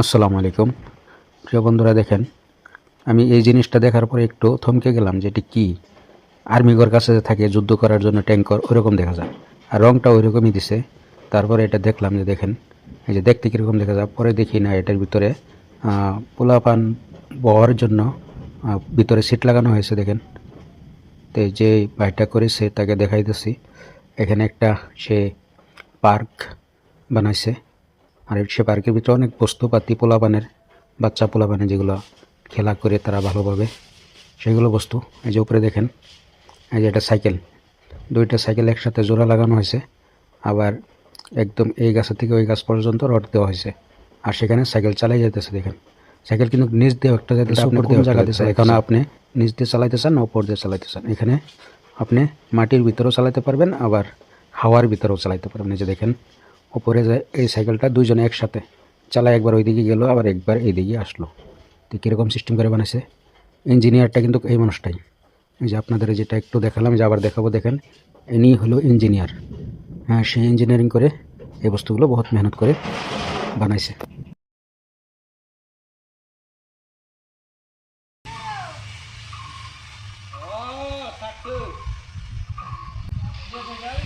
আসসালামু আলাইকুম প্রিয় বন্ধুরা, দেখেন আমি এই জিনিসটা দেখার পরে একটু থমকে গেলাম যে এটি কী। আর্মিগর কাছে থাকে যুদ্ধ করার জন্য ট্যাঙ্কর ওইরকম দেখা যায়, আর রংটা ওইরকমই দিছে। তারপরে এটা দেখলাম যে দেখেন এই যে দেখতে কীরকম দেখা যায়, পরে দেখি না এটার ভিতরে পোলাপান বহরের জন্য ভিতরে সিট লাগানো হয়েছে। দেখেন তো যে ভাইটা করেছে তাকে দেখাইতেছি, এখানে একটা সে পার্ক বানাইছে। আর সে পার্কের ভিতরে অনেক বস্তুপাতি পোলাপানের বাচ্চা পোলাপানে যেগুলো খেলা করে তারা ভালোভাবে সেগুলো বস্তু। এই যে উপরে দেখেন এই যে এটা সাইকেল, দুইটা সাইকেল একসাথে জোড়া লাগানো হয়েছে, আবার একদম এই গাছের থেকে ওই গাছ পর্যন্ত রড দেওয়া হয়েছে, আর সেখানে সাইকেল চালাই যেতেছে। দেখেন সাইকেল কিন্তু নিচ দিয়ে একটা যেতেছে, উপর দিয়ে জায়গা দিচ্ছে। এখানে আপনি নিচ দিয়ে চালাইতে চান না উপর দিয়ে চালাইতে চান, এখানে আপনি মাটির ভিতরেও চালাতে পারবেন, আবার হাওয়ার ভিতরেও চালাইতে পারবেন। এই যে দেখেন উপরে যায় এই সাইকেলটা দুইজনে একসাথে চালায়, একবার ওইদিকে গেল আবার একবার এইদিকে আসলো। তো কীরকম সিস্টেম করে বানাইছে। ইঞ্জিনিয়ারটা কিন্তু এই মানুষটাই, এই যে আপনাদের যেটা একটু দেখালাম, যে আবার দেখাবো, দেখেন ইনি হলো ইঞ্জিনিয়ার। হ্যাঁ, সে ইঞ্জিনিয়ারিং করে এই বস্তুগুলো বহুত মেহনত করে বানাইছে। Oh, satu. Dia tinggal